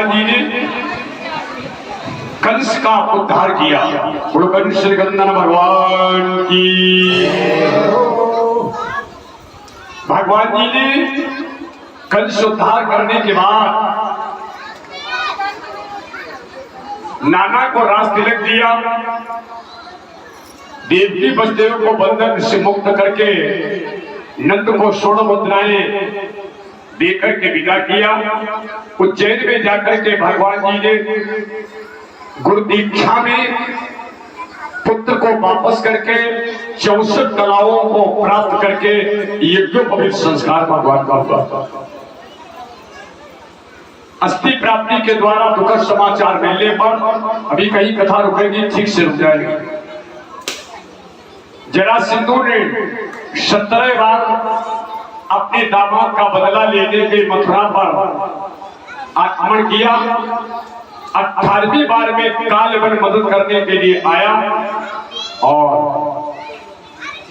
भगवान जी ने कंस का उद्धार किया। कंस गंदन भगवान की। भगवान जी ने कंस उद्धार करने के बाद नाना को राज तिलक दिया, देवकी वसुदेव को बंधन से मुक्त करके नंद को स्वर्ण मुद्राएं देकर के विदा किया। उज्जैन में जाकर के भगवान जी ने गुरु दीक्षा में पुत्र को वापस करके 64 कलाओं को प्राप्त करके यज्ञोपवीत संस्कार भगवान का हुआ। अस्थि प्राप्ति के द्वारा दुखद समाचार मिलने पर अभी कहीं कथा रुकेगी, ठीक से रुक जाएगी। जरासंध ने 17 बार अपने दामाद का बदला लेने के मथुरा पर आक्रमण किया। 18वीं बार में कालवन मदद करने के लिए आया और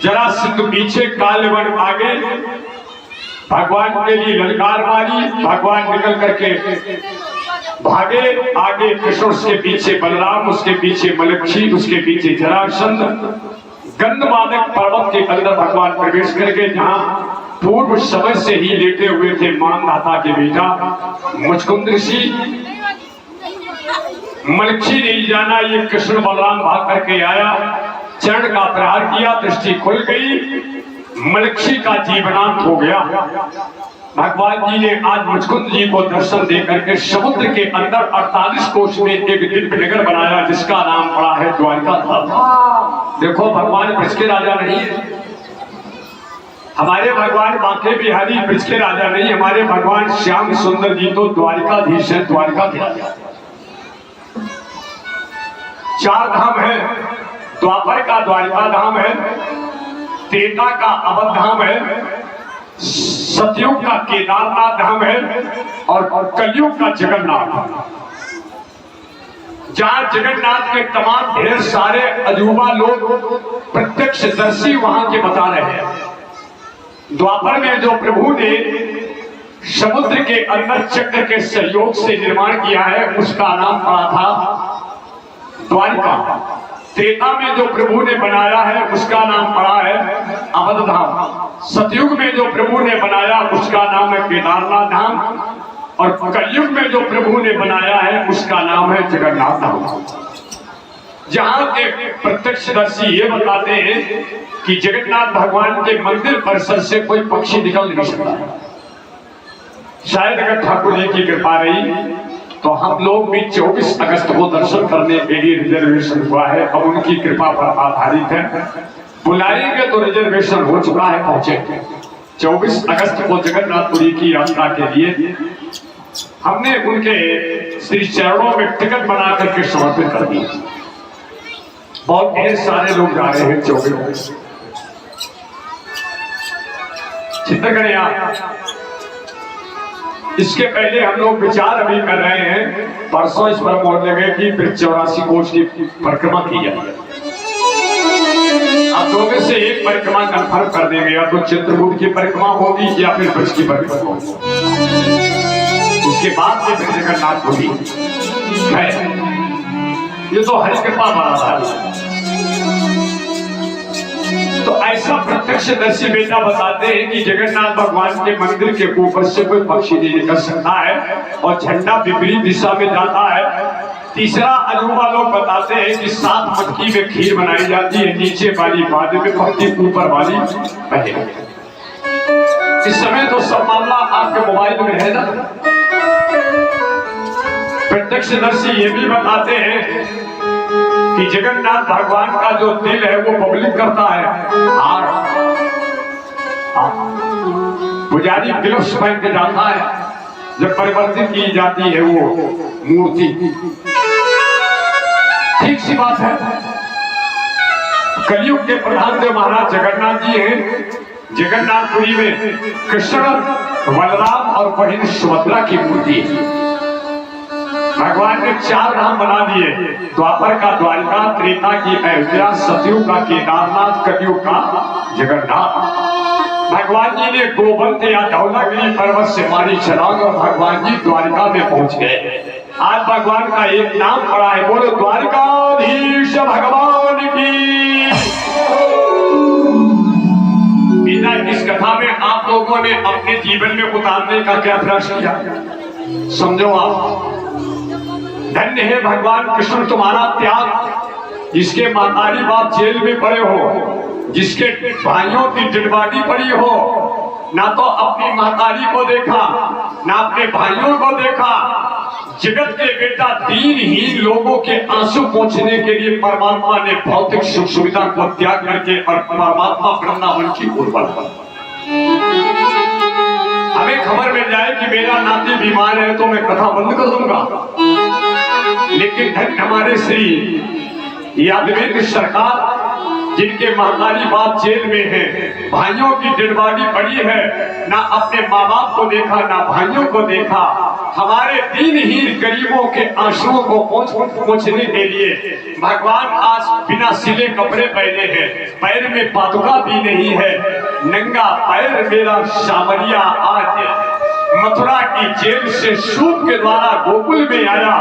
जरासंध पीछे, कालवन आगे, भगवान के लिए ललकार मारी। भगवान निकल करके भागे, आगे कृष्ण, उसके पीछे बलराम, उसके पीछे मलक्षी, उसके पीछे जरासंध। गंधमादक पर्वत के अंदर भगवान प्रवेश करके, जहां पूर्व समय से ही लेटे हुए थे मानधाता के बेटा मुचकुंद ऋषि, मलक्षी नहीं जाना, ये कृष्ण बलराम भाग करके आया, चरण का प्रहार किया, दृष्टि खुल गई, मलक्षी का जीवनांत हो गया। भगवान जी ने आज मुचकुंद जी को दर्शन दे करके समुद्र के अंदर 48 कोष में एक दिव्य नगर बनाया, जिसका नाम पड़ा है द्वारिका धाम। देखो, भगवान ब्रज के राजा नहीं है, हमारे भगवान बांके बिहारी ब्रज के राजा नहीं, हमारे भगवान श्याम सुंदर जी तो द्वारिकाधीश है, द्वारिका के राजा। 4 धाम है, द्वापर का द्वारिका धाम है, त्रेता का अवध धाम है, सतयुग का केदारनाथ धाम है और कलयुग का जगन्नाथ धाम। जहां जगन्नाथ के तमाम ढेर सारे अजूबा लोग प्रत्यक्षदर्शी वहां के बता रहे हैं। द्वापर में जो प्रभु ने समुद्र के अंदर चक्र के सहयोग से निर्माण किया है, उसका नाम पड़ा था द्वारिका। त्रेता में जो प्रभु ने बनाया है, उसका नाम पड़ा है अवध धाम। सतयुग में जो प्रभु ने बनाया, उसका नाम है केदारनाथ धाम, और कलयुग में जो प्रभु ने बनाया है, उसका नाम है जगन्नाथ धाम। जहां के प्रत्यक्षदर्शी ये बताते हैं कि जगन्नाथ भगवान के मंदिर परिसर से कोई पक्षी निकल नहीं सकता। शायद अगर ठाकुर जी की कृपा रही तो हम लोग भी 24 अगस्त को दर्शन करने के लिए रिजर्वेशन हुआ है, अब उनकी कृपा पर आधारित है। बुलाएंगे तो रिजर्वेशन हो चुका है, पहुंचे 24 अगस्त को जगन्नाथपुरी की यात्रा के लिए हमने उनके श्री चरणों में टिकट बना करके समर्पित कर दी। बहुत ढेर सारे लोग जा रहे हैं 24। चिंता करें आप। इसके पहले हम लोग विचार अभी कर रहे हैं, परसों इस पर मोहर लगे कि 84 कोष की परिक्रमा की जाए। आप दो में से एक परिक्रमा कंफर्म कर देंगे, या तो चित्रकूट की परिक्रमा होगी या फिर ब्रज की परिक्रमा होगी। उसके बाद ये फिर जगन्नाथ होगी है। ये तो हरि कृपा वाला था। तो ऐसा प्रत्यक्षदर्शी बेटा बताते हैं कि जगन्नाथ भगवान के मंदिर के ऊपर से कोई पक्षी नहीं निकल सकता है और झंडा विपरीत दिशा में जाता है। तीसरा अजूबा लोग बताते हैं कि 7 मटकी में खीर बनाई जाती है, नीचे वाली बाद में पक्की, ऊपर वाली पहले। इस समय तो सब मामला आपके मोबाइल में है ना। प्रत्यक्षदर्शी ये भी बताते हैं कि जगन्नाथ भगवान का जो दिल है वो पब्लिक करता है। पुजारी ग्लव्स पहन के जाता है, जब परिवर्तित की जाती है वो मूर्ति। ठीक सी बात है। कलयुग के प्रधान देव महाराज जगन्नाथ जी हैं। जगन्नाथपुरी में कृष्ण, बलराम और बहिन सुभद्रा की मूर्ति है। भगवान ने 4 धाम बना दिए, द्वापर का द्वारिका, त्रेता की अयोध्या, सतयुग का केदारनाथ, कलयुग का जगन्नाथ। भगवान जी ने गोवंत या धौलागिरी पर्वत से मारी छलांग और भगवान जी द्वारिका में पहुंच गए। आज भगवान का एक नाम पड़ा है, बोलो द्वारिकाधीश भगवान की। इस कथा में आप लोगों ने अपने जीवन में उतारने का क्या प्रयास किया, समझो आप। धन्य है भगवान कृष्ण तुम्हारा त्याग, जिसके मातारी बाप जेल में पड़े हो, जिसके भाइयों की डिडबाडी पड़ी हो, ना तो अपनी मातारी को देखा ना अपने भाइयों को देखा। जगत के बेटा दीनहीन लोगों के आंसू पोंछने के लिए परमात्मा ने भौतिक सुख सुविधा को त्याग करके और परमात्मा वृंदावन की ओर बढ़ा। हमें खबर मिल जाए कि मेरा नाती बीमार है तो मैं कथा बंद कर दूंगा, लेकिन धन्य हमारे श्री यादवेंद्र सरकार, जिनके महतारी बाप जेल में है, भाइयों की डिडबाडी पड़ी है, ना अपने माँ बाप को देखा ना भाइयों को देखा। हमारे दीनहीन गरीबों के आंसुओं को पोंछने के लिए भगवान आज बिना सिले कपड़े पहने हैं, पैर में पादुका भी नहीं है, नंगा पैर मेरा सामरिया आज मथुरा की जेल से सूप के द्वारा गोकुल में आया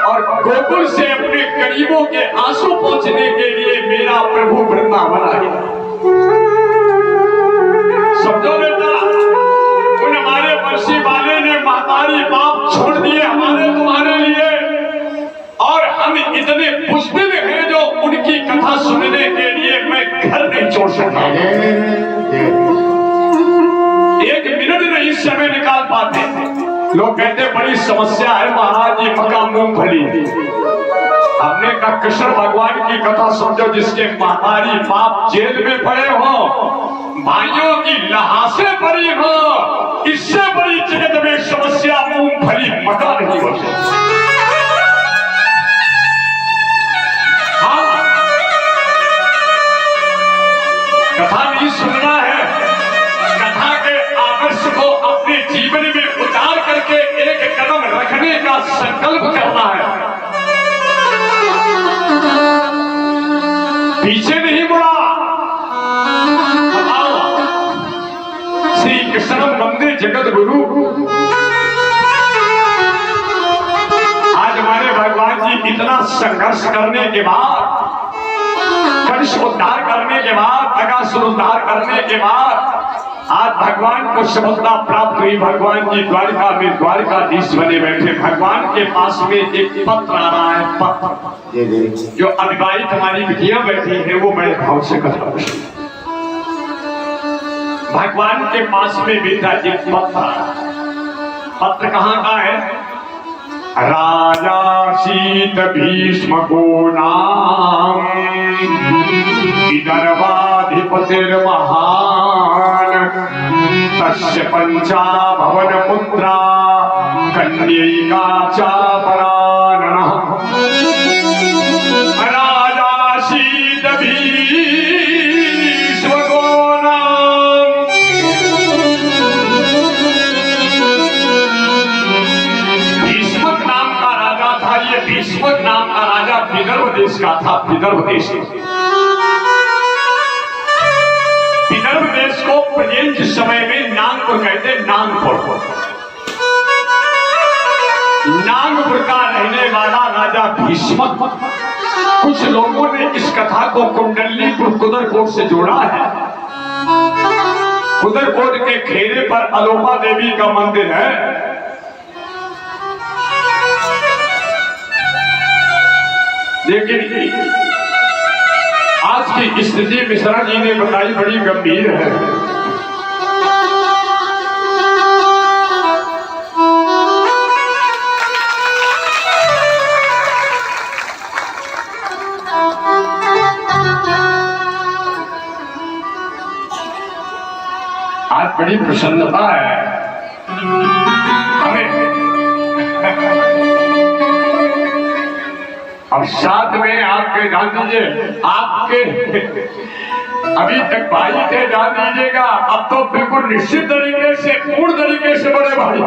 और गोकुल से अपने गरीबों के आंसू पोंछने के लिए मेरा प्रभु वृंदावन आया। समझो बेटा, उन हमारे बंसी वाले ने महतारी बाप छोड़ दिए हमारे तुम्हारे लिए, और हम इतने बुज़दिल हैं जो उनकी कथा सुनने के लिए मैं घर नहीं छोड़ सकता, एक मिनट नहीं समय निकाल पाते। लोग कहते बड़ी समस्या है महाराज जी, मक्का मूंगफली। हमने कहा कृष्ण भगवान की कथा समझो, जिसके महतारी बाप जेल में पड़े हो, भाइयों की लहासे पड़ी हो, इससे बड़ी जगत में समस्या मूंगफली मक्का नहीं हो सकती। हाँ, कथा नहीं सुनना है, कथा के आदर्श को अपने जीवन में उतार करके एक कदम रखने का संकल्प करना है, पीछे नहीं मुड़ा। श्री कृष्ण वंदे जगत गुरु। आज हमारे भगवान जी इतना संघर्ष करने के बाद, कंस उद्धार करने के बाद, अगासुर उद्धार करने के बाद आज भगवान को सफलता प्राप्त हुई। भगवान जी द्वारिका में द्वारिकाधीश बने बैठे। भगवान के पास में एक पत्र आ रहा है, पत्र जो अविवाहित हमारी बिटियां बैठी है वो बड़े भाव से कथा। भगवान के पास में बेटा एक पत्र, पत्र कहाँ का है? राजा शीत भीष्म को नाम विदर्भाधिपतिर्महान तस्य पंचा भवन पुत्रा कन्यैका चापराननः। राजा शीत भीष्म को नाम, भीष्मक नाम का राजा था। ये भीष्मक नाम का राजा विदर्भ देश का था। विदर्भ देश, विदर्भ देश को प्रेजेंट समय में नागपुर कहते। नागपुर का रहने वाला राजा भीष्मक। कुछ लोगों ने इस कथा को कुंडलीपुर कुदरकोट से जोड़ा है। कुदरकोट के खेरे पर अलोपा देवी का मंदिर है। लेकिन आज की स्थिति मिश्रा जी ने बताई बड़ी गंभीर है। आज बड़ी प्रसन्नता है हमें। अब साथ में आपके जान दीजिए, आपके अभी तक भाई थे, जान दीजिएगा अब तो बिल्कुल निश्चित तरीके से, पूर्ण तरीके से बड़े भाई।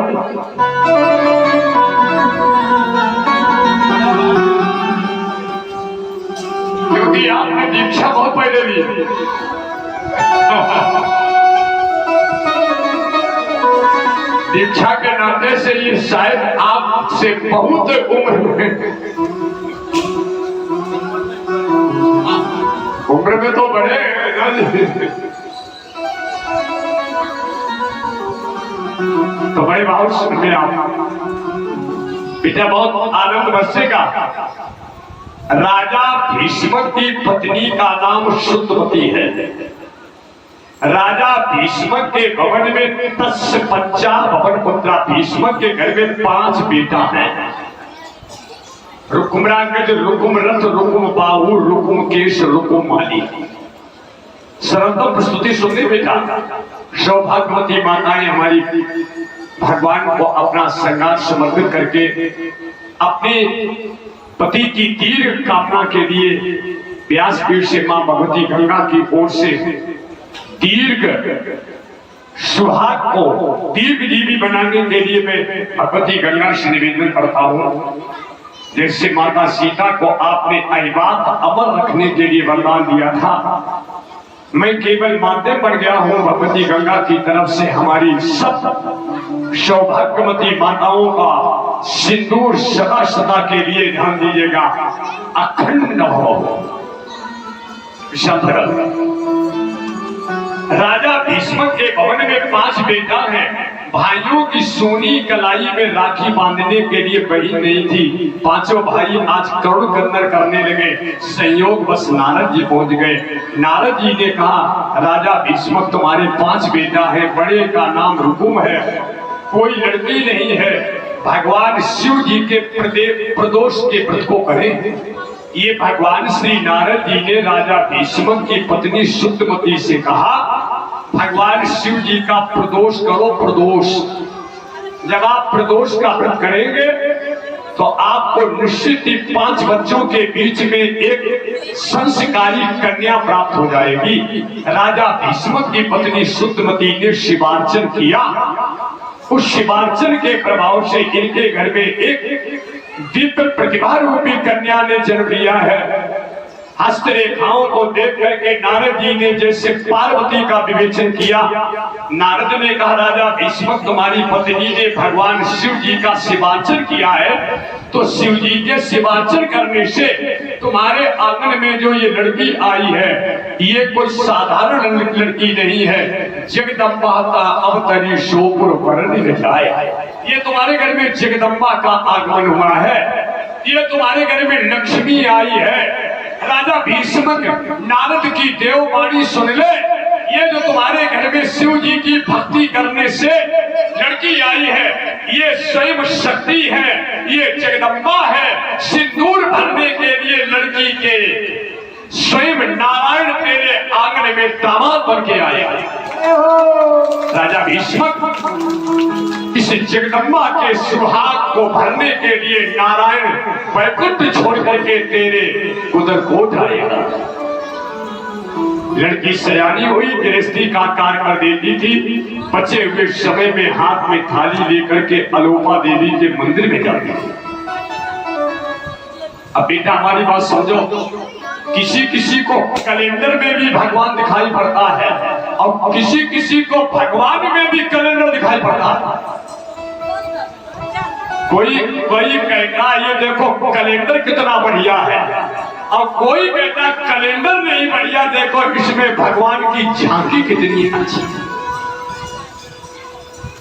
क्योंकि आपने दीक्षा बहुत पहले ली। दीक्षा के नाते से ये शायद आपसे बहुत उम्र में तो बड़े तो बड़े भाव में आप बेटा बहुत आनंद बरसेगा। राजा भीष्म की पत्नी का नाम शुद्धमती है। राजा भीष्म के भवन में 10 बच्चा भवन पुत्रा। भीष्म के घर में 5 बेटा हैं। रुकुमरागज, रुकुम रथ, रुकुम बाहु, रुकुम केश, रुकुम माली। सर्वोत्तम प्रस्तुति सुनने बेटा। सौभाग्यवती माताएं हमारी भगवान को अपना श्रृंगार समर्पित करके अपने पति की दीर्घ कामना के लिए व्यासपीठ से मां भगवती गंगा की ओर से दीर्घ सुहाग को दीर्घ जीवी बनाने के लिए मैं भगवती गंगा से निवेदन करता हूँ। जैसे माता सीता को आपने अहिबात अमर रखने के लिए वरदान दिया था, मैं केवल माध्यम बन गया हूँ भगवती गंगा की तरफ से हमारी सब सौभाग्यवती माताओं का सिंदूर सदा सदा के लिए ध्यान दीजिएगा अखंड हो। राजा भीष्म के भवन में 5 बेटा हैं। भाइयों की सोनी कलाई में राखी बांधने के लिए बहन नहीं थी। 5 भाई आज करुण कन्नर करने लगे। संयोग बस नारद जी पहुंच गए। नारद जी ने कहा राजा भीष्म तुम्हारे 5 बेटा हैं, बड़े का नाम रुकुम है, कोई लड़की नहीं है, भगवान शिव जी के प्रदोष के व्रत को करें। ये भगवान श्री नारद जी ने राजा भीष्म की पत्नी शुद्धमती से कहा भगवान शिव जी का प्रदोष करो। प्रदोष जब आप प्रदोष का व्रत करेंगे तो आपको निश्चित ही 5 बच्चों के बीच में एक संस्कारी कन्या प्राप्त हो जाएगी। राजा भीष्म की पत्नी शुद्धमती ने शिवार्चन किया। उस शिवार्चन के प्रभाव से इनके घर में एक दिव्य प्रतिभा रूपी कन्या ने जन्म लिया है। हस्तरेखाओं को देख करके नारद जी ने जैसे पार्वती का विवेचन किया। नारद ने कहा राजा भीष्म तुम्हारी पत्नी ने भगवान शिव जी का शिवार्चन किया है, तो शिव जी के शिवार्चन करने से तुम्हारे आंगन में जो ये लड़की आई है ये कोई साधारण लड़की नहीं है। जगदम्बा का अवतरी शोपुर वर्ण जाए। ये तुम्हारे घर में जगदम्बा का आगमन हुआ है, ये तुम्हारे घर में लक्ष्मी आई है। राजा भीष्म नारद की देववाणी सुन ले, ये जो तुम्हारे घर में शिव जी की भक्ति करने से लड़की आई है ये स्वयं शक्ति है, ये जगदम्बा है। सिंदूर भरने के लिए लड़की के स्वयं नारायण तेरे आंगन में दामाद बन के आए। राजा भीष्म इस जगदम्बा के सुहाग को भरने के लिए नारायण वैकुंठ छोड़ करके तेरे उधर कोट आएगा। लड़की सयानी हुई, गृहस्थी का कार्य कर देती थी। बचे हुए समय में हाथ में थाली लेकर के अलोपा देवी के मंदिर में जाती थी। अब बेटा हमारी बात समझो, किसी किसी को कैलेंडर में भी भगवान दिखाई पड़ता है और किसी किसी को भगवान में भी कैलेंडर दिखाई पड़ता है। कोई कहता ये देखो कैलेंडर कितना बढ़िया है, और कोई कहता कैलेंडर नहीं बढ़िया, देखो इसमें भगवान की झांकी कितनी अच्छी है।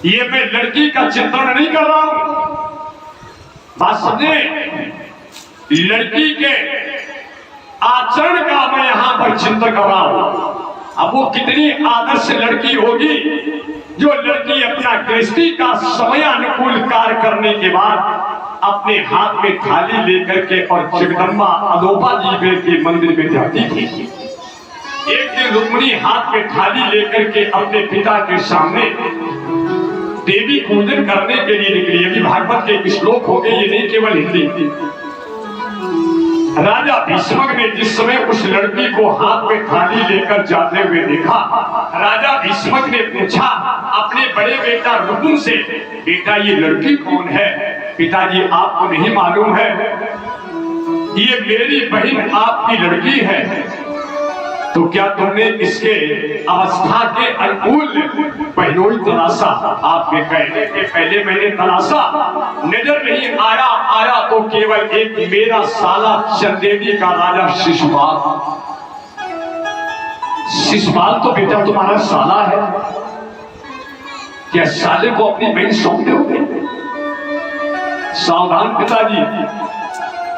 ये मैं लड़की का चित्रण नहीं कर रहा हूं, बात समझे। लड़की के आचरण का मैं यहां पर चिंतन कर रहा हूं। अब वो कितनी आदर्श लड़की होगी जो लड़की अपना गृहस्थी का समयानुकूल कार्य करने के बाद अपने हाथ में थाली लेकर के और जगदम्बा अलोपा जी के मंदिर में जाती थी। एक दिन रुक्मिणी हाथ में थाली लेकर के अपने पिता के सामने देवी पूजन करने के लिए निकली। अभी भागवत के श्लोक हो गए, ये नहीं केवल हिंदी। राजा भीष्म ने जिस समय उस लड़की को हाथ में थाली लेकर जाते हुए देखा, राजा भीष्म ने पूछा अपने बड़े बेटा रुकुम से, बेटा ये लड़की कौन है? पिताजी आपको नहीं मालूम है, ये मेरी बहन आपकी लड़की है। तो क्या तुमने इसके अवस्था के अनुकूल पहनोई तलाशा? आपके कहने के पहले मैंने तलाशा, नजर नहीं आया। आया तो केवल एक मेरा साला चंदेरी का राजा शिशुपाल। शिशुपाल तो बेटा तुम्हारा साला है। क्या साले को अपनी बहन सौंप दोगे? सावधान पिताजी,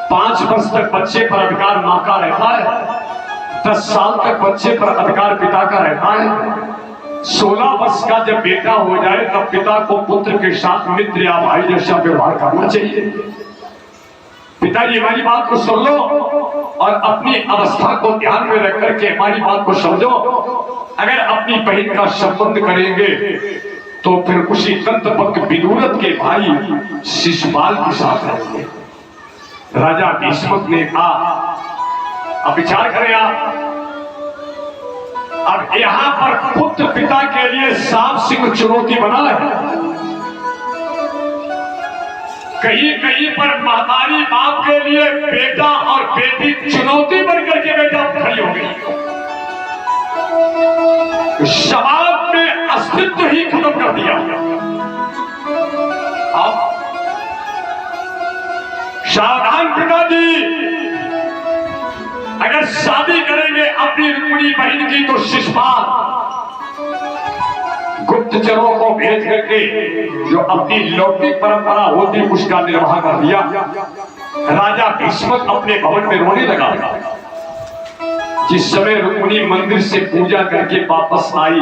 5 वर्ष तक बच्चे पर अधिकार मां का रहता है, 10 साल तक बच्चे पर अधिकार पिता का रहता है। 16 वर्ष का जब बेटा हो जाए तब पिता को पुत्र के साथ मित्र या भाई जैसा व्यवहार करना चाहिए। पिताजी हमारी बात को सुन लो और अपनी अवस्था को ध्यान में रख करके हमारी बात को समझो। अगर अपनी बहन का संबंध करेंगे तो फिर उसी दंतपक्ष विदुरथ के भाई शिशुपाल के साथ रहेंगे। राजा भीष्मक ने कहा, अब विचार करें आप, अब यहां पर पुत्र पिता के लिए सांप सिंह चुनौती बना है। कहीं कहीं पर महतारी बाप के लिए बेटा और बेटी चुनौती बनकर के बेटा खड़ी हो गई। समाज में अस्तित्व ही खत्म कर दिया। अब सावधान पिताजी, अगर शादी करेंगे अपनी रुक्मिणी बहन की तो शिशुपाल गुप्तचरों को भेज करके जो अपनी लौकिक परंपरा होती उसका निर्वाह कर दिया। राजा भीष्मक अपने भवन में रोने लगा। जिस समय रुक्मिणी मंदिर से पूजा करके वापस आई,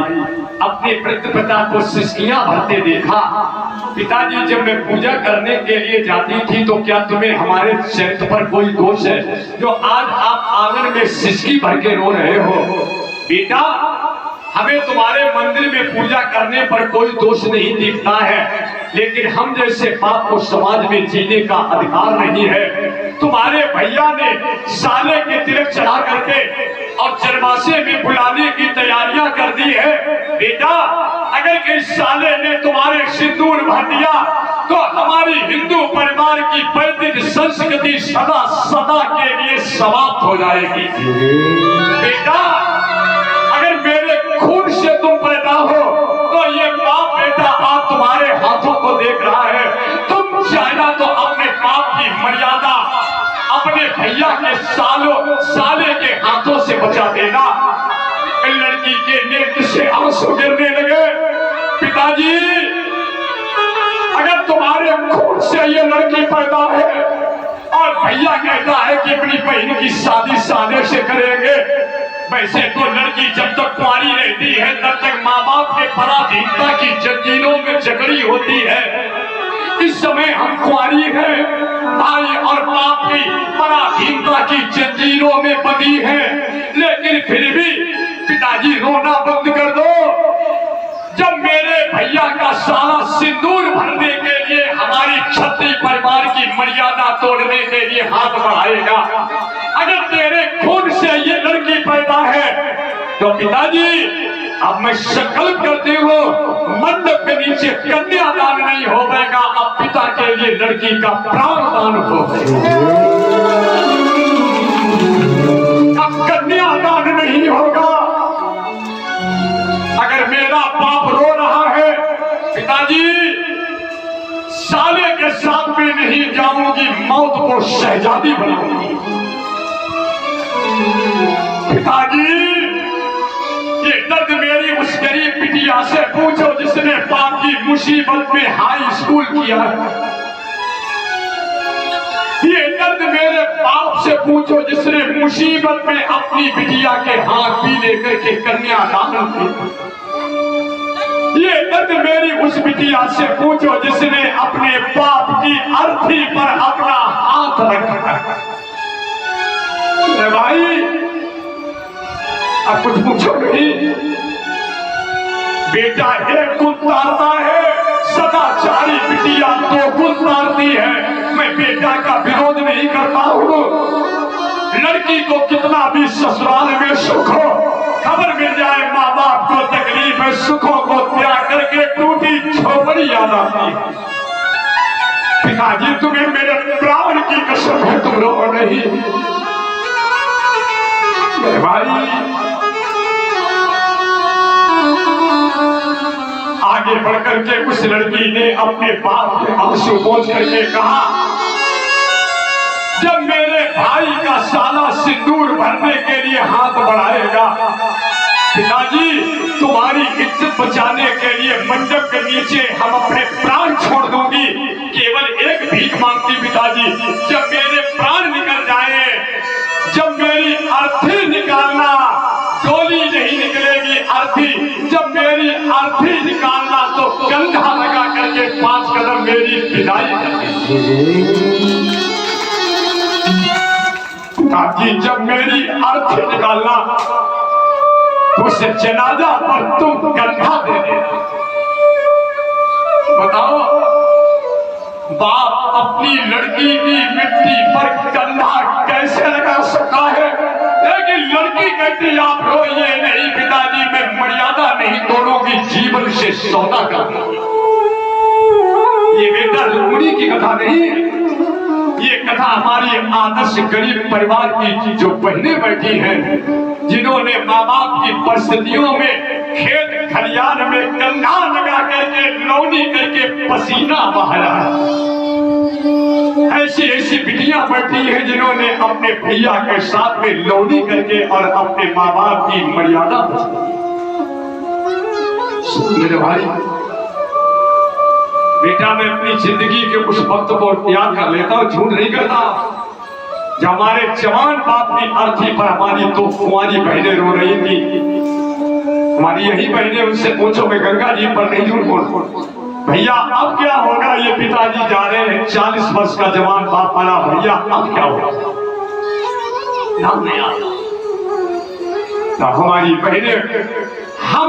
अपने वृद्ध पिता को सिसकियां भरते देखा। पिताजी, जब मैं पूजा करने के लिए जाती थी तो क्या तुम्हें हमारे चरित्र पर कोई दोष है जो आज आप आंगन में सिसकी भर के रो रहे हो? बेटा, हमें तुम्हारे मंदिर में पूजा करने पर कोई दोष नहीं दिखता है, लेकिन हम जैसे बाप को समाज में जीने का अधिकार नहीं है। तुम्हारे भैया ने साले के तिलक चढ़ा करके और जन्माशय में बुलाने की तैयारियां कर दी है। बेटा, अगर किसी साले ने तुम्हारे सिंदूर भर दिया तो हमारी हिंदू परिवार की वैदिक संस्कृति सदा सदा के लिए समाप्त हो जाएगी। बेटा, अगर मेरे खून से तुम पैदा हो तो ये बाप बेटा आप तुम्हारे हाथों को देख रहा है। तुम चाहे तो अपने बाप की मर्यादा अपने भैया के साले के हाथों से बचा देना। लड़की के नेत्र से आंसू गिरने लगे। पिताजी, अगर तुम्हारे खून से ये लड़की पैदा है और भैया कहता है कि अपनी बहन की शादी साले से करेंगे, वैसे तो लड़की जब तक कुंवारी रहती है तब तक माँ बाप के पराधीनता की जंजीरों में जकड़ी होती है। इस समय हम कुंवारी हैं, भाई और बाप की पराधीनता की जंजीरों में बंधी हैं, लेकिन फिर भी पिताजी रोना बंद कर दो। जब मेरे भैया का साला सिंदूर भरने के लिए हमारी क्षत्रिय परिवार की मर्यादा तोड़ने के लिए हाथ बढ़ाएगा, अगर तेरे खून से ये लड़की पैदा है तो पिताजी अब मैं संकल्प करती हूँ, मंडप के नीचे कन्यादान नहीं होगा, अब पिता के लिए लड़की का प्राणदान होगा। अब कन्यादान नहीं होगा। अगर मेरा बाप रो रहा है, पिताजी साले के साथ में नहीं जाऊंगी, मौत को शहजादी बनाऊंगी। पिताजी, ये दर्द मेरी उस गरीब बिटिया से पूछो जिसने बाप की मुसीबत में हाई स्कूल किया है। ये दर्द मेरे बाप से पूछो जिसने मुसीबत में अपनी बिटिया के हाथ भी लेकर के कन्यादान किया। ये दर्द मेरी उस बिटिया से पूछो जिसने अपने बाप की अर्थी पर अपना हाथ रखा। भाई, अब कुछ पूछो नहीं। बेटा एक गुण तारता है, सदाचारी बिटिया 2 गुण तारती है। मैं बेटा का विरोध नहीं करता हूँ। लड़की को कितना भी ससुराल में सुख हो, खबर मिल जाए माँ बाप को तकलीफ है, सुखों को त्याग करके टूटी झोपड़ी याद आती है। पिताजी, तुम्हें मेरे प्राण की कसम है, तुम रो नहीं। मेरे भाई, आगे बढ़कर के उस लड़की ने अपने बाप के आंसू पोंछ करके कहा, जब मेरे भाई का साला सिंदूर भरने के लिए हाथ बढ़ाएगा, पिताजी तुम्हारी इज्जत बचाने के लिए मंडप के नीचे हम अपने प्राण छोड़ दूंगी, केवल एक भीख मांगती पिताजी, जब मेरे प्राण निकल जाए, जब मेरी अर्थी निकालना, गोली नहीं निकलेगी अर्थी, जब मेरी अर्थी निकालना तो कंधा लगा करके 5 कदम मेरी विदाई करनी, ताकि जब मेरी अर्थी निकालना तो उस जनाजा पर तुम कंधा दे देना। बताओ, बाप अपनी लड़की की मिट्टी पर कंधा कैसे लगा सकता है? लेकिन लड़की कहती आप रोइए नहीं पिताजी, मैं मर्यादा नहीं तोड़ूंगी, जीवन से सौदा करूंगी। ये बेटा रुक्मिणी की कथा नहीं, ये कथा हमारी आदर्श गरीब परिवार की जो बहनें बैठी हैं, जिन्होंने माँ बाप की परिस्थितियों में खेत खलियान में कंधा लगा करके लौनी करके पसीना बहाया, ऐसी ऐसी बिटियां बैठी हैं जिन्होंने अपने भैया के साथ में लौनी करके और अपने माँ बाप की मर्यादा मेरे भाई, बेटा मैं अपनी जिंदगी के उस वक्त को याद कर लेता हूँ, झूठ नहीं करता, जब हमारे जवान बाप की अर्थी पर हमारी 2 कुंवारी बहनें रो रही थी, हमारी यही बहनें, उनसे पूछो, मैं गंगा जी पर नहीं झूठ बोल, भैया अब क्या होगा, ये पिताजी जा रहे हैं, 40 वर्ष का जवान बाप वाला, भैया अब क्या होगा, नाम नहीं आता। तो हमारी बहनें हम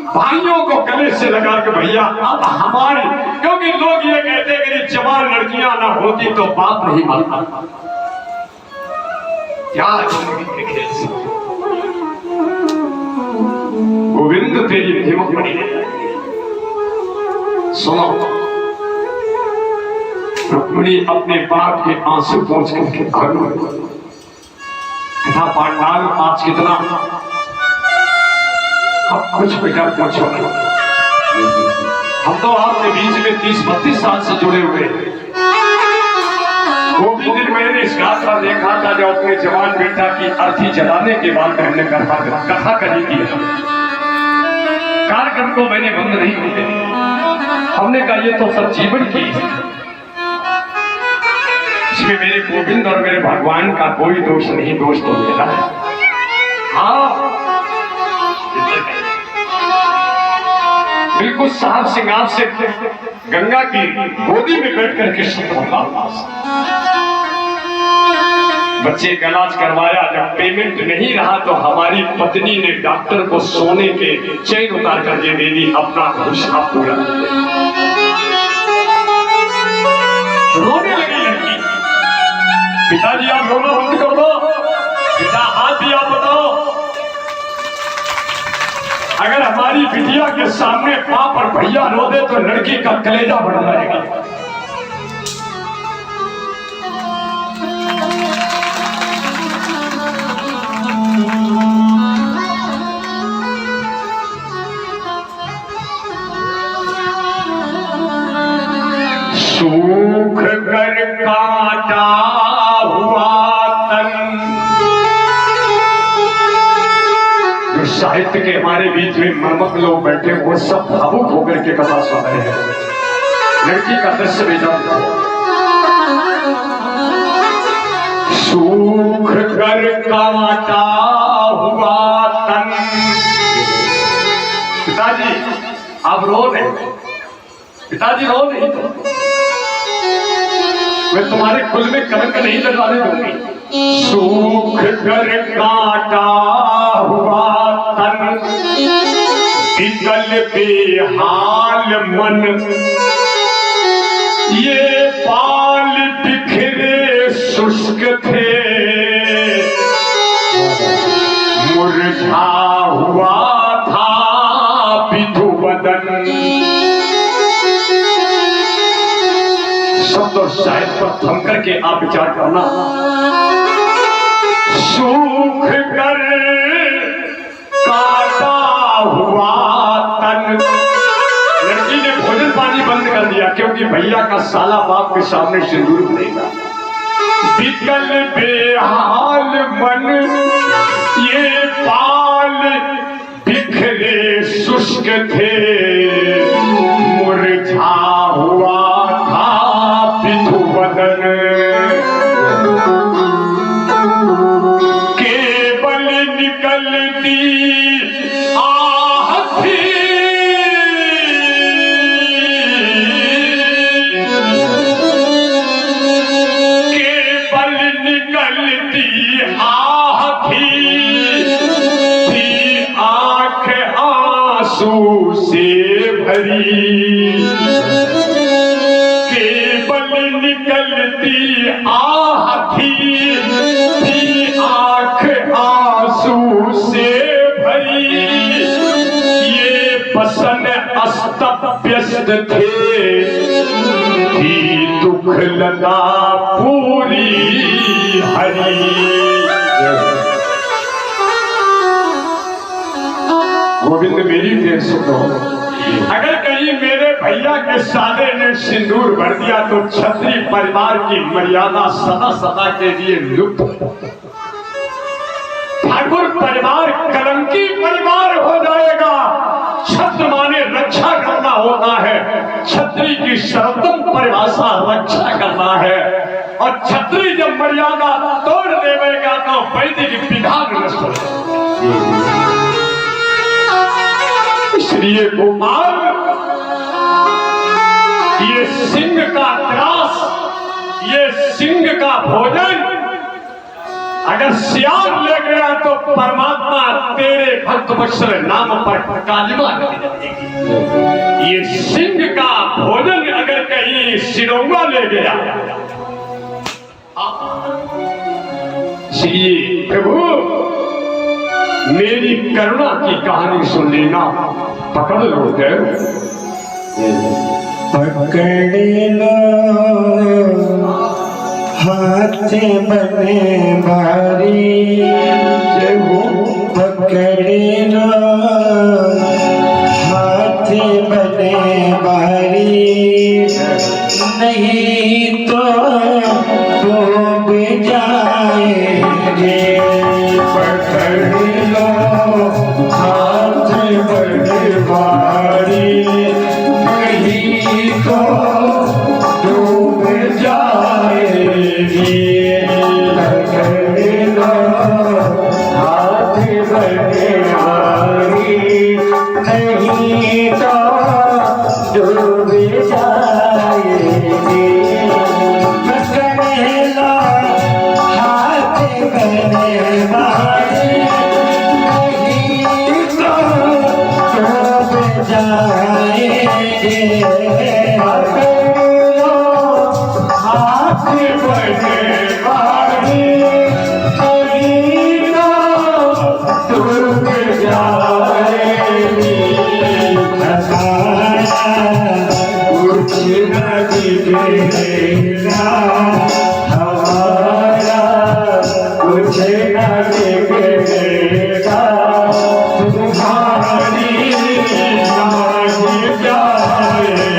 भाइयों को गले से लगा के, भैया अब हमारी, क्योंकि लोग ये कहते हैं कि जवान लड़कियां ना होती तो बाप नहीं मानता, क्या गोविंद तेरी हिम्मत बड़ी है। सुनो, रुक्मिणी अपने बाप के आंसू पहुंच करके घर में कथा पांडाल आज कितना, अब कुछ बेटा पूछो, हम तो आपके बीच में 30-32 साल से जुड़े हुए हैं। वो भी दिन मैंने इस घाट पर देखा था जब अपने जवान बेटा की अर्थी जलाने के बाद हमने कथा करी थी, कार्यक्रम को मैंने बंद नहीं होते, हमने कहा ये तो सब जीवन की, इसमें मेरे गोविंद और मेरे भगवान का कोई दोष नहीं, दोष तो मेरा है। हाँ बिल्कुल साफ सिंगार से गंगा की गोदी में बैठ करके बच्चे का इलाज करवाया, जब पेमेंट नहीं रहा तो हमारी पत्नी ने डॉक्टर को सोने के चेन उतार करके दे दी, अपना हिसाब पूरा। रोने लगी लड़की, पिताजी आप रोना बंद कर दो, पिता हाथ भी आप बताओ, अगर हमारी बिटिया के सामने बाप और भैया रो दे तो लड़की का कलेजा बढ़ जाएगा। सूख कर काटा हुआ तन, साहित्य के हमारे बीच में मर्मक लोग बैठे, वो सब भावुक होकर के कथा सुन रहे हैं। लड़की का दृश्य बेटा, सूख कर काटा हुआ तन, पिताजी आप रो रहे, पिताजी रो नहीं तो मैं तुम्हारे खुद में कलंक नहीं लगाने दूंगी। सूख कर काटा हुआ तन, बिगल बेहाल मन, ये बाल बिखरे शुष्क थे, मुरझा हुआ था विधु बदन। शब्द और शायद पर थम करके आप विचार करना। सूख कर काटा हुआ तन, लड़की क्योंकि भैया का साला बाप के सामने सिंदूर भरेगा। बिकल बेहाल मन ये बाल बिखरे शुष्क थे, मुरझा हुआ था पितु बदन, केवल निकलती आहट थी, केवल निकलती आहट थी, आंख आंसू से भरी, केवल निकलती आहट थी, आंख आंसू से भरी, ये बसन अस्त व्यस्त थे, थी दुख लगा पूरी हरी। गोविंद मेरी देर सुनो, अगर कहीं मेरे भैया के साले ने सिंदूर भर दिया तो क्षत्रिय परिवार की मर्यादा सदा सदा के लिए लुप्त, ठाकुर परिवार कलंकी परिवार हो जाएगा। छत्र माने रक्षा करना होता है, क्षत्रिय की सर्वोत्तम परिभाषा रक्षा करना है, और क्षत्रिय जब मर्यादा तोड़ देगा तो वैदिक विधान नष्ट हो जाएगा। इसलिए गोपाल ये सिंह का त्रास, ये सिंह का भोजन अगर सियार ले गया तो परमात्मा तेरे भक्त वत्सल नाम पर कालिमा करेगी। ये सिंह का भोजन अगर कहीं सिरौआ ले गया, इसलिए प्रभु मेरी करुणा की कहानी सुन लेना। पकड़ लो देव, पकड़ लो हाथ बने भारी, पकड़ लो हाथ बने भारी, नहीं तो डूब जाएंगे। पकड़ लो हाथ बने भारी, नहीं तो डूब जाएगी। पकड़ लो हाथ बने भारी, नहीं तो डूब जाएगी। पकड़ लो हाथ बने भारी, नहीं तो डूब जाएगी। हाथ बने भारी, नहीं तो डूब जाएगी। कुछ न बिगड़ेगा हमारा, कुछ न बिगड़ेगा तुम्हारी, नहीं जाएगी।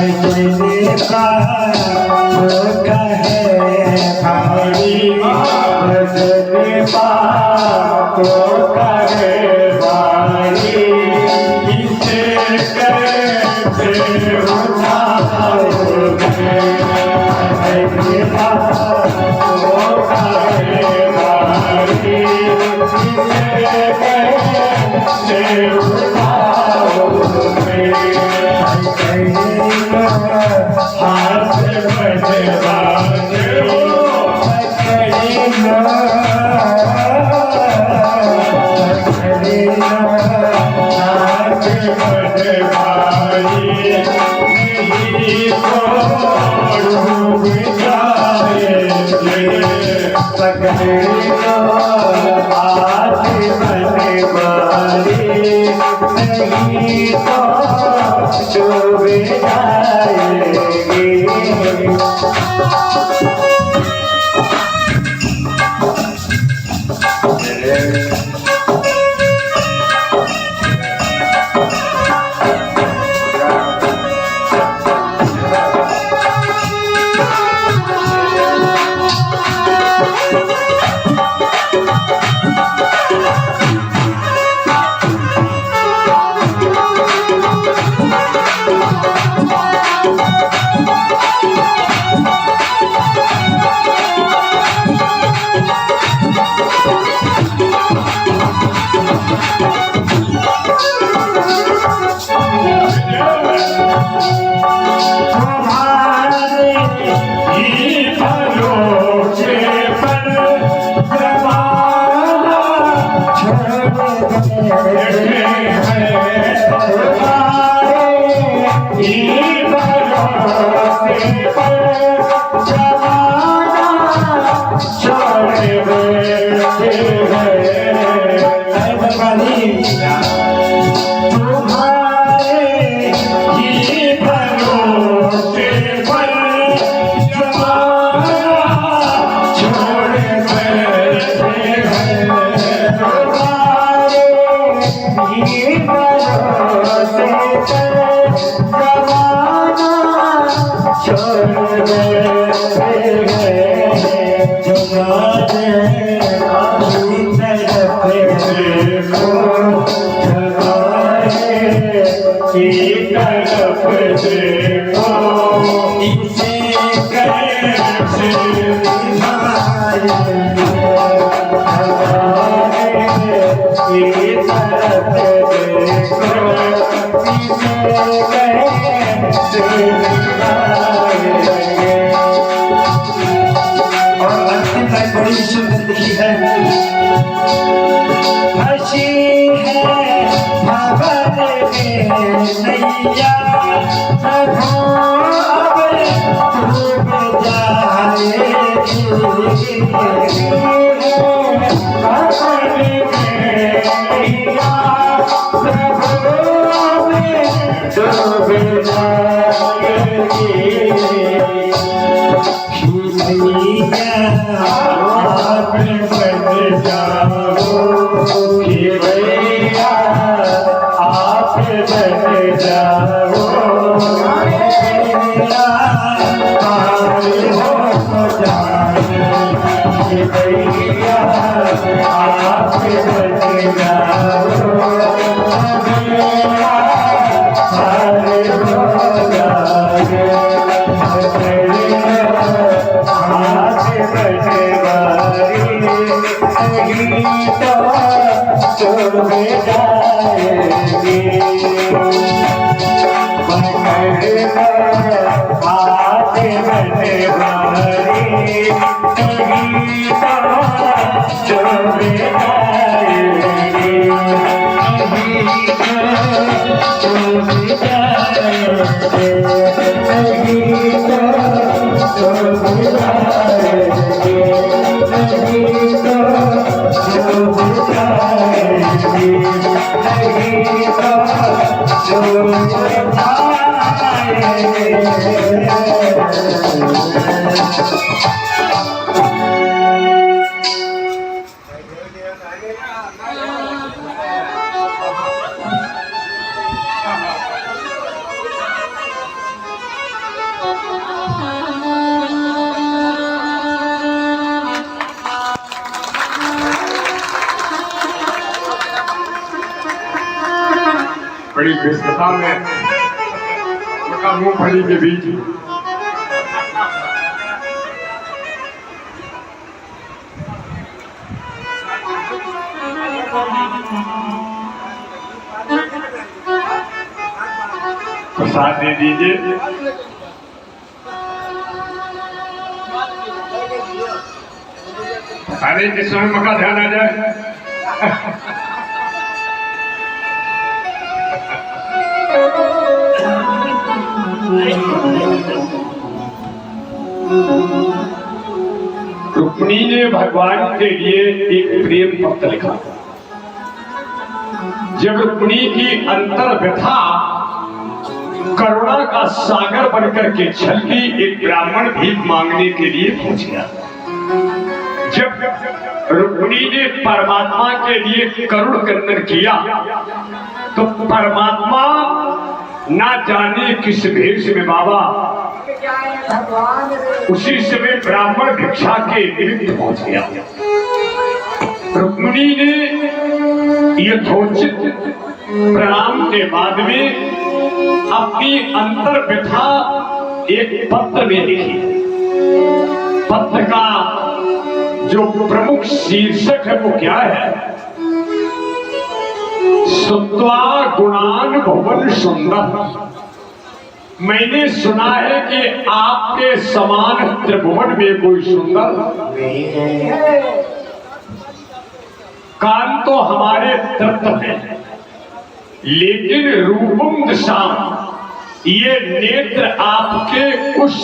भजन पाओ कहे भाई भजन पाओ कहे भाई इसे कैसे उठाओगे भजन पाओ कहे भाई इसे कैसे उठाओगे हाथ बजवाने हाथ बजवाई नहीं तो डूब जाएंगे पकड़े हाथ बजवाई नहीं तो डूब जाएंगे बड़ी व्यस्तता में उनका मूंगफली के बीच प्रसाद दे दीजिए। अरे किस समय मका ध्यान आ जाए। रुक्मिणी ने भगवान के लिए एक प्रेम पत्र लिखा। जब रुक्मिणी की अंतर व्यथा करुणा का सागर बनकर के छलकी, एक ब्राह्मण भीख मांगने के लिए पहुंच गया। जब रुक्मिणी ने परमात्मा के लिए करुण क्रंदन किया तो परमात्मा ना जाने किस भेष में बाबा उसी समय ब्राह्मण भिक्षा के निमित्त पहुंच गया। रुक्मिणी ने यथोचित प्रणाम के बाद में अपनी अंतर व्यथा एक पत्र में लिखी। पत्र का जो प्रमुख शीर्षक है वो क्या है? सुत्वा गुणान भुवन सुंदर। मैंने सुना है कि आपके समान त्रिभुवन में कोई सुंदर नहीं है। कान तो हमारे तृप्त है, लेकिन रूपम दशाम, ये नेत्र आपके उस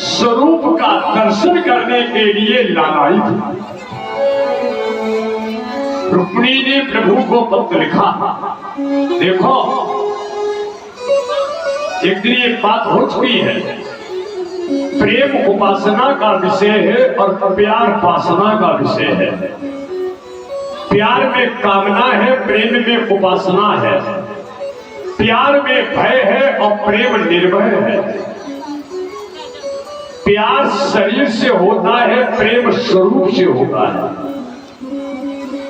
स्वरूप का दर्शन करने के लिए लालायित। रुक्मिणी ने प्रभु को पत्र लिखा। देखो, एक दिन ये बात हो चुकी है, प्रेम उपासना का विषय है और प्यार उपासना का विषय है। प्यार में कामना है, प्रेम में उपासना है। प्यार में भय है और प्रेम निर्भय है। प्यार शरीर से होता है, प्रेम स्वरूप से होता है।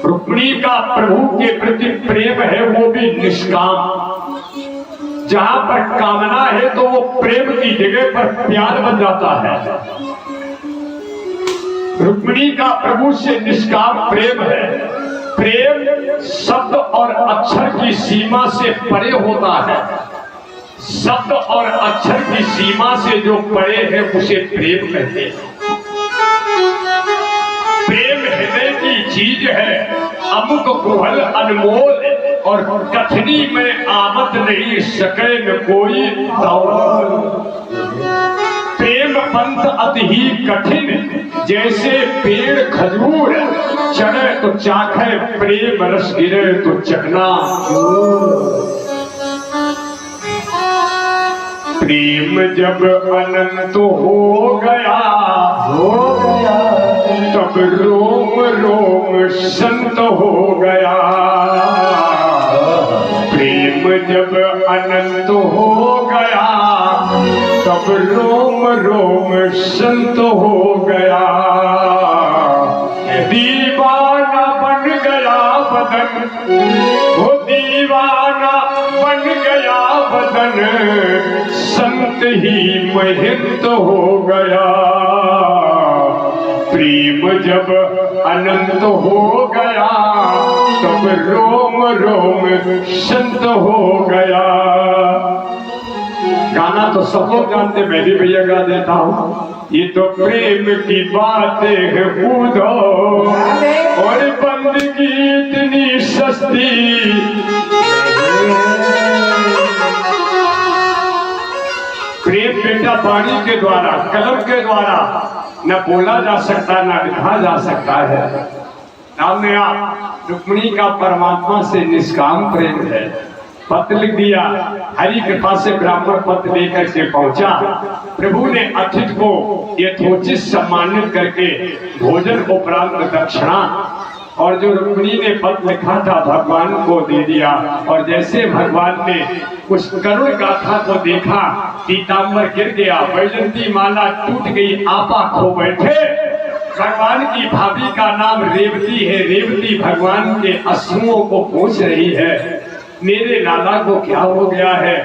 रुक्मिणी का प्रभु के प्रति प्रेम है, वो भी निष्काम। जहां पर कामना है तो वो प्रेम की जगह पर प्यार बन जाता है। रुक्मिणी का प्रभु से निष्काम प्रेम है। प्रेम शब्द और अक्षर की सीमा से परे होता है। शब्द और अक्षर की सीमा से जो परे है उसे प्रेम कहते हैं। प्रेम हृदय की चीज है, अमुक कुहल अनमोल, और कथनी में आमद नहीं सके न कोई दौड़। प्रेम पंथ अति ही कठिन, जैसे पेड़ खजूर, चढ़े तो चाखे प्रेम रस, गिरे तो चकना। प्रेम जब अनंत हो गया तब रोम रोम संत हो गया। प्रेम जब अनंत हो गया तब रोम रोम संत हो गया। दीवाना बन गया बदन, वो दीवाना बन गया बदन, संत ही महंत हो गया। प्रेम जब अनंत हो गया तब रोम रोम संत हो गया। गाना तो सब लोग जानते, मैं भी भैया गा देता हूँ। ये तो प्रेम की बातें है कूदो, और बंदगी इतनी सस्ती। प्रेम बेटा वाणी के द्वारा, कलम के द्वारा न बोला जा सकता, न लिखा जा सकता है। नाम ने आप रुक्मिणी का परमात्मा से निष्काम प्रेम है। पत्र लिख दिया, हरि कृपा से ब्राह्मण पत्र लेकर के पहुंचा। प्रभु ने अतिथि को यथोचित सम्मानित करके भोजन उपरांत दक्षिणा, और जो रुक्मिणी ने पत्र लिखा था भगवान को दे दिया। और जैसे भगवान ने उस करुण गाथा को देखा, पीताम्बर गिर गया, वैजंती माला टूट गई, आपा खो बैठे। भगवान की भाभी का नाम रेवती है। रेवती भगवान के अश्रुओं को पोंछ रही है। मेरे लाला को क्या हो गया है।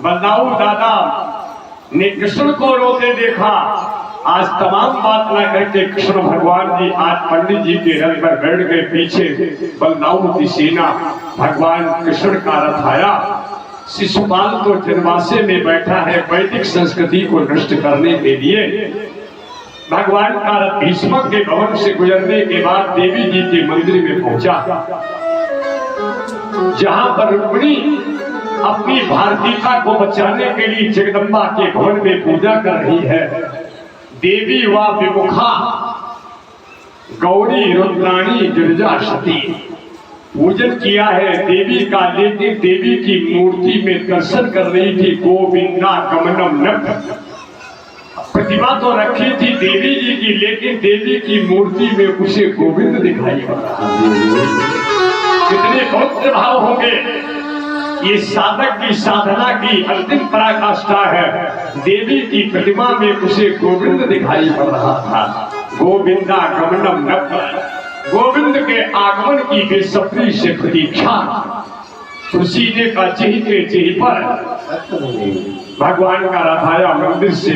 बलदाऊ दादा ने कृष्ण को रोते देखा। आज तमाम बात न करके कृष्ण भगवान जी आज पंडित जी के रथ पर बैठ गए। पीछे बलदाऊ की सेना, भगवान कृष्ण का रथ आया। शिशुपाल तो जनवासे में बैठा है वैदिक संस्कृति को नष्ट करने के लिए। भगवान का रथ भीष्म के भवन से गुजरने के बाद देवी जी के मंदिर में पहुंचा, जहां पर रुक्मिणी अपनी भारतीयता को बचाने के लिए जगदम्बा के भवन में पूजा कर रही है। देवी व विमुखा गौरी रुद्राणी गिरिजा सती पूजन किया है देवी का, लेकिन देवी की मूर्ति में दर्शन कर रही थी गोविंदा गमनम न। प्रतिमा तो रखी थी देवी जी की, लेकिन देवी की मूर्ति में उसे गोविंद दिखाई पड़ रहा। कितने भक्त भाव होंगे। ये साधक की साधना की अंतिम पराकाष्ठा है। देवी की प्रतिमा में उसे गोविंद दिखाई पड़ रहा था। गोविंदा गमनम न, गोविंद के आगमन की बेसब्री से प्रतीक्षा। तुलसी ने का चही के चही पर भगवान का रथ आया, मंदिर से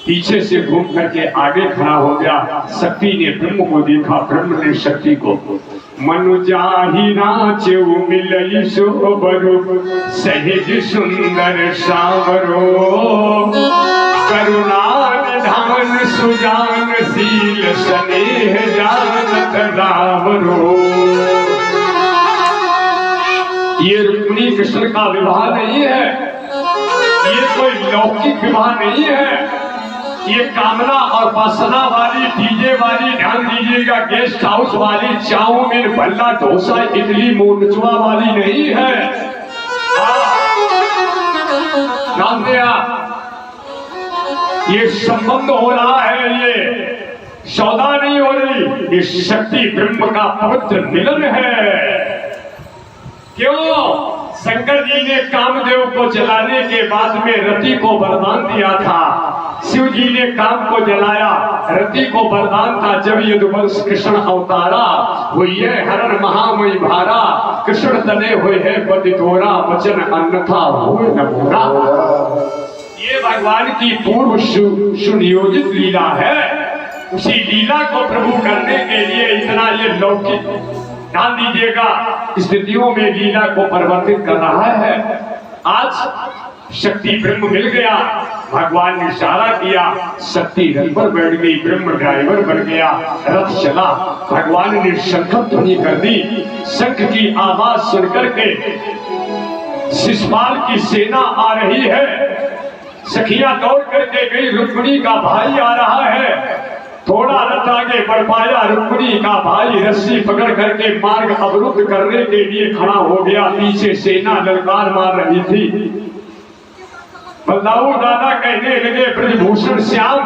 पीछे से घूम करके आगे खड़ा हो गया। शक्ति ने ब्रह्म को देखा, ब्रह्म ने शक्ति को। मनु जाहि नाचे मिलई सोबरु सहज सुंदर सावरो, करुणा निधान सुजान शील स्नेह जानत रावरो। ये रुक्मिणी कृष्ण का विवाह नहीं है, ये कोई लौकिक विवाह नहीं है। ये कामना और वासना वाली, डीजे वाली, ध्यान दीजिएगा, गेस्ट हाउस वाली, चाउमीन भल्ला डोसा इडली मोनचुआ वाली नहीं है। ध्यान दिया, ये संबंध हो रहा है, ये सौदा नहीं हो रही। ये शक्ति ब्रह्म का पवित्र मिलन है। क्यों? शंकर जी ने कामदेव को जलाने के बाद में रति को वरदान दिया था। शिव जी ने काम को जलाया, रति को वरदान था। जब यदुवंश कृष्ण अवतारा हुई है हरण महामयी भारा, कृष्ण तने हुए है बदितोरा, वचन अन्यथा हो न बोरा। ये भगवान की पूर्व सुनियोजित लीला है। उसी लीला को प्रभु करने के लिए इतना ये लौकिक, ध्यान दीजिएगा, स्थितियों में लीला को परिवर्तित कर रहा है। आज शक्ति ब्रह्म मिल गया, भगवान ने इशारा किया, शक्ति रथ पर बैठ गई, ब्रह्म ड्राइवर बन गया, रथ चला। भगवान ने शंख ध्वनि कर दी। शंख की आवाज सुनकर के शिशुपाल की सेना आ रही है। सखियां दौड़ करके गई, रुक्मिणी का भाई आ रहा है। थोड़ा रथ आगे बढ़ पाया, रुक्मिणी का भाई रस्सी पकड़ करके मार्ग अवरुद्ध करने के लिए खड़ा हो गया। पीछे सेना ललकार मार रही थी। बलदाऊ दादा कहने लगे, ब्रजभूषण श्याम,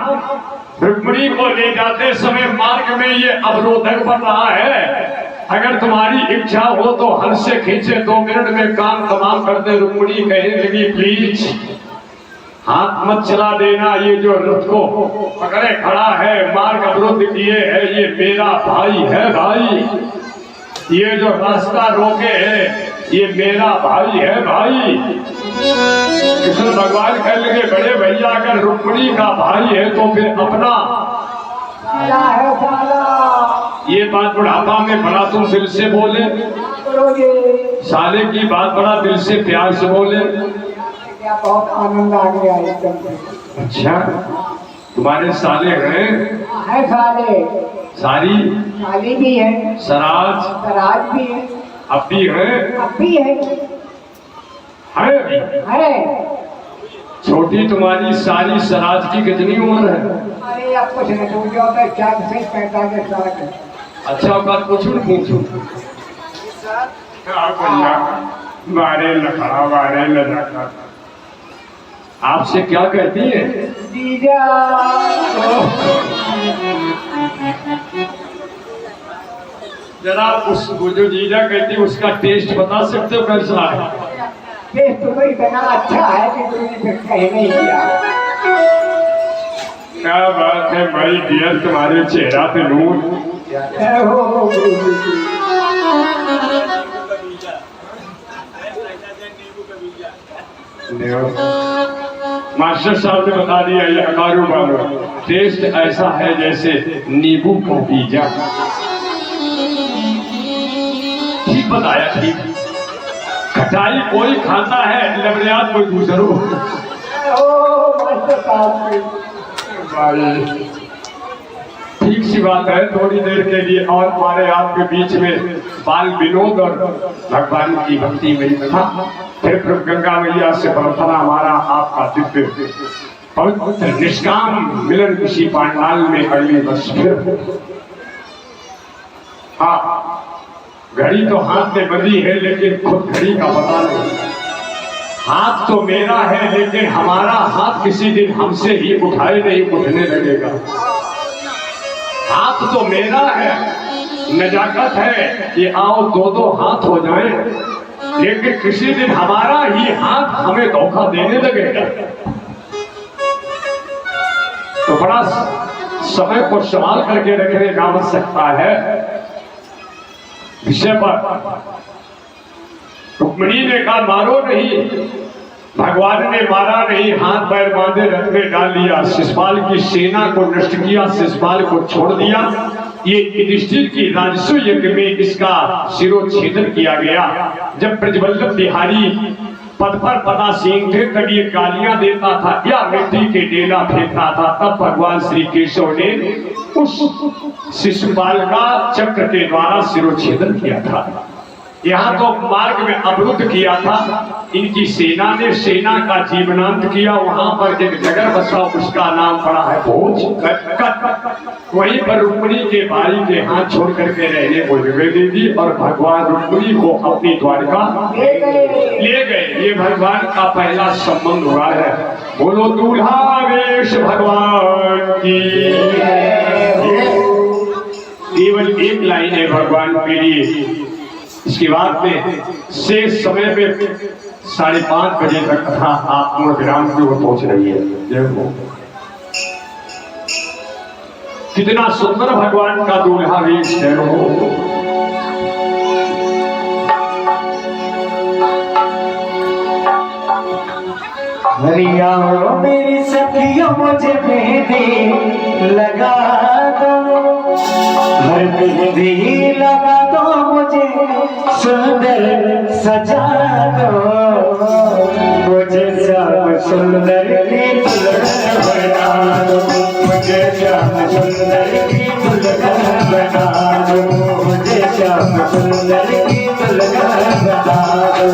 रुक्मिणी को ले जाते समय मार्ग में ये अवरोधक बन रहा है। अगर तुम्हारी इच्छा हो तो हल से खींचे, 2 मिनट में काम तमाम कर दे। रुक्मिणी कहने लगी, प्लीज हाथ मत चला देना। ये जो रथ को पकड़े खड़ा है, मार्ग अवरुद्ध किए है, ये मेरा भाई है। भाई, ये जो रास्ता रोके है, ये मेरा भाई है। भाई, कृष्ण भगवान कह लगे, बड़े भैया अगर रुक्मिणी का भाई है तो फिर अपना साला है साला। ये बात बुढ़ापा में बड़ा तुम दिल से बोले, साले की बात बड़ा दिल से प्यार से बोले। बहुत आनंद आ गया एकदम। अच्छा, तुम्हारे साले हैं? है साले। सारी? साली भी है। सराज? सराज भी है। अब भी है? अब भी है। है। छोटी तुम्हारी सारी सराज की कितनी उम्र है? अरे अब कुछ नहीं, तो जो होता है 4 से 45 साल का। अच्छा, बात पूछू न पूछू? बारे लखड़ा, बारे लखड़ा, आपसे क्या कहती है? जीजा। जरा उस जो जीजा कहती है उसका टेस्ट बता सकते हो कैसा है? टेस्ट तो इतना अच्छा है कि तुमने फिर कहीं नहीं किया। क्या बात है भाई डियर, तुम्हारे चेहरा पे नूर। मास्टर साहब ने बता दिया ये अकारू बारो टेस्ट ऐसा है जैसे नींबू का बीजा। ठीक बताया, ठीक। खटाई कोई खाता है, लबड़ियात कोई दूसरो। मास्टर साहब ठीक सी बात है। थोड़ी देर के लिए और हमारे आपके बीच में बाल विनोद और भगवान की भक्ति में था। फिर गंगा मैया से प्रार्थना हमारा आपका दिव्य पवित्र निष्काम मिलन किसी पांडाल में अगली वर्ष फिर। हाँ, घड़ी तो हाथ में बंधी है लेकिन खुद घड़ी का पता नहीं। हाथ तो मेरा है लेकिन हमारा हाथ किसी दिन हमसे ही उठाए नहीं उठने लगेगा। हाथ तो मेरा है, नजाकत है कि आओ दो दो हाथ हो जाए, लेकिन किसी दिन हमारा ही हाथ हमें धोखा देने लगेगा। तो बड़ा समय को संभाल करके रखने का आवश्यकता है। विषय पर रुक्मिणी ने कहा मारो नहीं, भगवान ने मारा नहीं, हाथ पैर बांधे रथ में डाल लिया, शिशुपाल की सेना को नष्ट किया, शिशुपाल को छोड़ दिया। ये युधिष्ठिर की राजस्व यज्ञ में इसका शिरोच्छेदन किया गया। जब ब्रजवल्लभ बिहारी पद पर पदासीन थे तब ये गालियां देता था या मिट्टी के डेला फेंकता था, तब भगवान श्री केशव ने उस शिशुपाल का चक्र के द्वारा शिरोच्छेदन किया था। यहाँ तो मार्ग में अवरुद्ध किया था इनकी सेना ने, सेना का जीवनांत किया। वहां पर एक नगर बसा, उसका नाम पड़ा है भोज। वहीं पर रुक्मिणी के भाई के हाथ छोड़ करके रहने को जगह दे दी और भगवान रुक्मिणी को अपनी द्वारका ले गए। ये भगवान का पहला संबंध हुआ है। बोलो दूल्हा वेश भगवान की। केवल एक लाइन है भगवान के लिए। इसके बाद में शेष समय में 5:30 बजे तक कथा आप पूर्ण विराम की ओर पहुंच रही है। देखो कितना सुंदर भगवान का दूल्हा वेश है। हरिया मेरी सखियों मुझे मेहंदी लगा दो, हर मेहंदी लगा दो, मुझे सुंदर सजा दो, मुझे श्याम सुंदर की दुल्हन बना दो, मुझे श्याम सुंदर की दुल्हन बना दो, मुझे श्याम सुंदर की दुल्हन बना दो।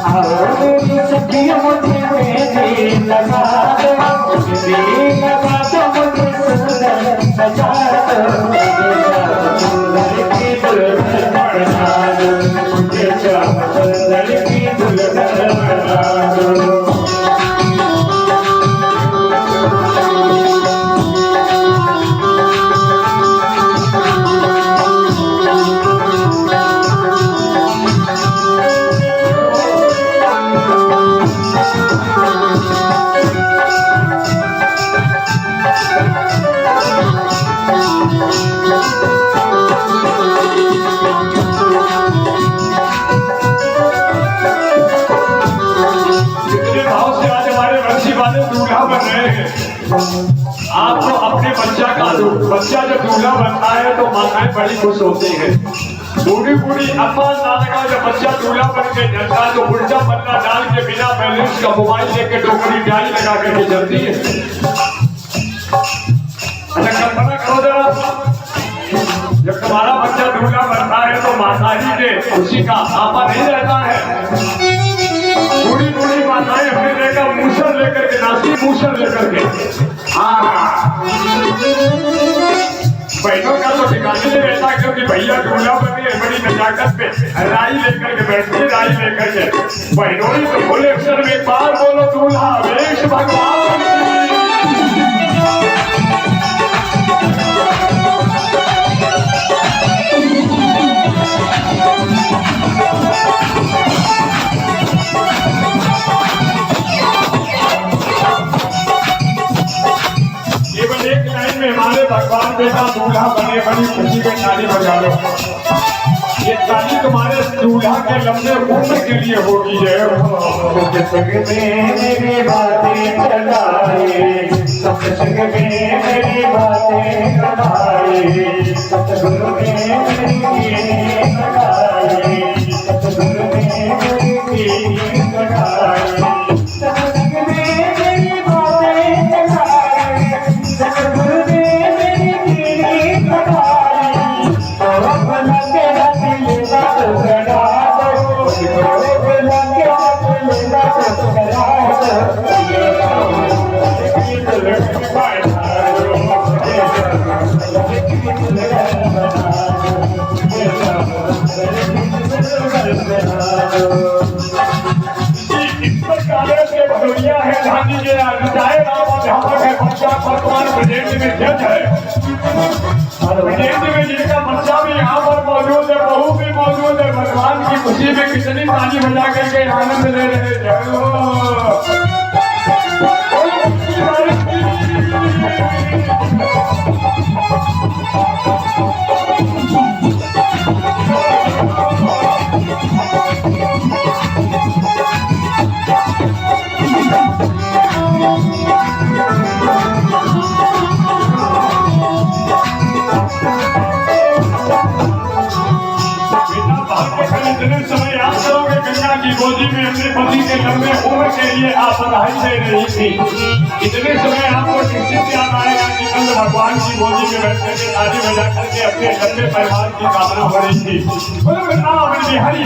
आओ मेरी सखियों मुझे मेहंदी लगा दो, मेहंदी लगा दो, मुझे सुंदर सजा दो, मुझे श्याम सुंदर की दुल्हन बना दो, मुझे श्याम सुंदर की दुल्हन बना दो। आप तो अपने बच्चा जब दूल्हा बनता है तो माताएं बड़ी खुश होती है। बूढ़ी बूढ़ी अम्मा नाना जब बच्चा दूल्हा बन के चलता है तो उल्टा पन्ना डाल के बिना बैलेंस का मोबाइल लेके टोकरी डाली लगा करके चलती है। अच्छा कल्पना करो जरा, जब तुम्हारा बच्चा दूल्हा बनता है तो माताजी के खुशी का आपा नहीं रहता है। बूढ़ी बूढ़ी माताएं अपने लेकर मूसल लेकर के नासी मूसल लेकर के बहनों का तो ठिकाने नहीं रहता, क्योंकि भैया दूल्हा बन गए बड़ी नजाकत पे राई लेकर के बैठती है, राई लेकर के बहनों ही तो बोले अक्षर में एक बार बोलो दूल्हा वेश भगवान की। हमारे भगवान बेटा दूल्हा बने, बड़ी खुशी में ताली बजा लो। ये ताली तुम्हारे दूल्हा के लंबे उम्र के लिए होगी है। सत्संग में मेरी बातें चलाए, सत्संग में मेरी बातें लगाए, सतगुरु में मेरी गीत लगाए, सतगुरु में मेरी गीत लगाए, सत्संग में मेरी बातें चलाए, सतगुरु में मेरी गीत लगाए। और भला के दिल बात करा दो, भला के दिल बात करा दो, ये भदौरिया है गांधी जी चाहे राम अध्यापक है, बच्चा वर्तमान प्रेजेंट में जज है, प्रेजेंट में जिनका बच्चा भी यहाँ पर मौजूद है, बहू भी मौजूद है। भगवान की खुशी में कितनी ताली बजा करके आनंद ले रहे हैं। इतने समय याद करोगे गंगा की गोदी में अपने पति के लंबे उम्र के लिए आप बधाई दे रही थी। इतने समय आपको निश्चित याद आएगा कि कल भगवान की गोदी में बैठ करके ताली बजा करके अपने लंबे परिवार की कामना हो रही थी। बोलो बेटा अपनी हरी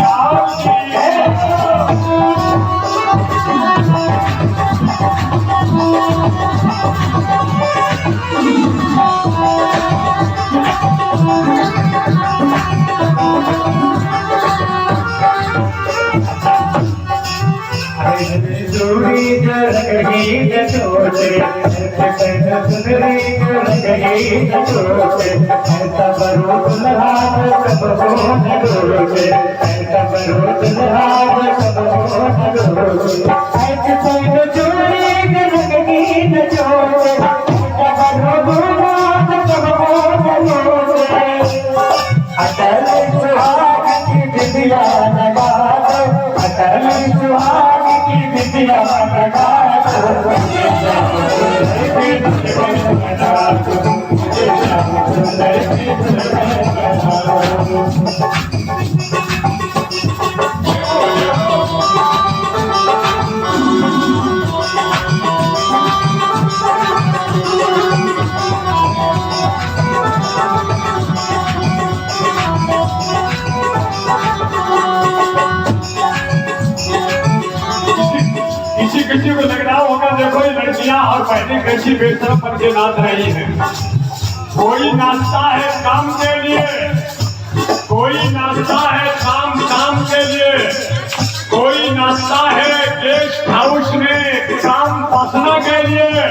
दूरी जरगी जटोटे, सुंदरी जरगी जटोटे, तब रोज लहाद सब हो नडोटे, तब रोज लहाद सब हो नडोटे, ऐसे कोई चोरी जरगी जटोटे, तब रोज लहाद सब हो नडोटे। अटल सुहाग की बिटिया लगा दो, अटल सुहाग की बिटिया लगा दो, किसी को लग रहा होगा देखो ये लड़कियां और पहले कैसी बेशरम बन के नाच रही हैं। कोई नाचता है काम के लिए, कोई नाचता है काम के लिए, कोई नाचता है गेस्ट हाउस में काम पसना के लिए,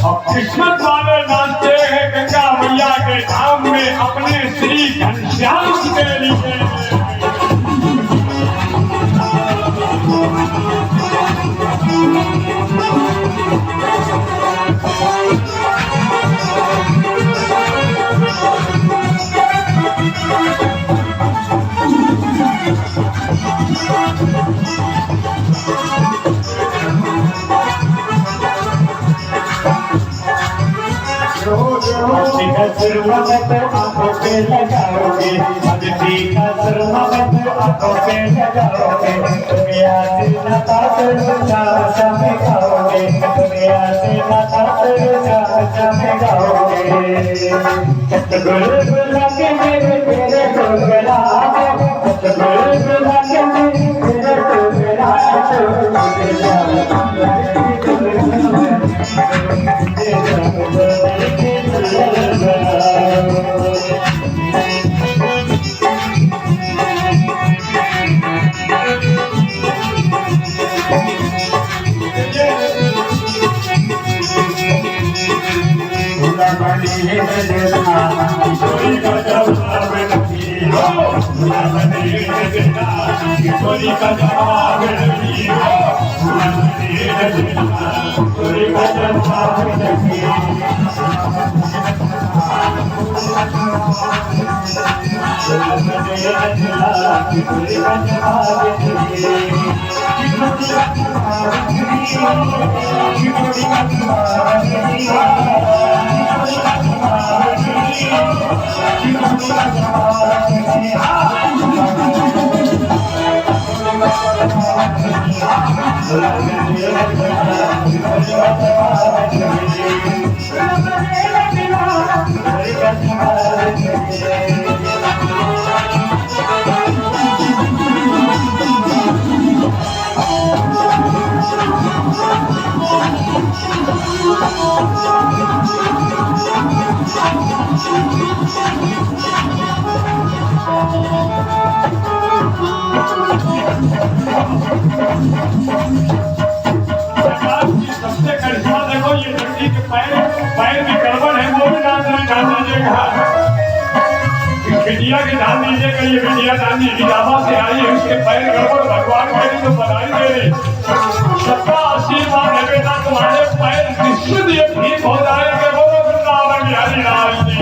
और किस्मत वाले नाचते हैं गंगा मैया के धाम में अपने श्री घनश्याम के लिए। सुरमा में तो आंखों पे लगाओगे, अदिति का सुरमा में तो आंखों पे लगाओगे, दुनिया से नाता करो चाचा में गाओगे, दुनिया से नाता करो चाचा में गाओगे। सतगुरु बुला के मेरे तेरे को गला दो, सतगुरु बुला के मेरे तेरे को गला सबसे करिश्मा देखो ये लड़की के पैर में गड़बड़ है, वो भी डाल दीजिएगा। बिटिया की डाल दीजिएगा, ये बिटिया डाल दीजिए, जावा से आई है, उसके पैर गड़बड़, भगवान मेरी तो बधाई दे रही। सबका आशीर्वाद है बेटा, तुम्हारे पैर निश्चित ये ठीक हो जाएंगे। बोलो वृंदावन बिहारी लाल जी।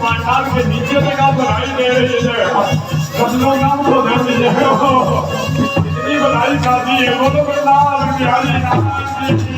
पांडाल के नीचे तक आप बधाई दे रही है। सब लोग आपको धर दीजिए, इतनी बधाई शादी है। बोलो वृंदावन बिहारी लाल जी।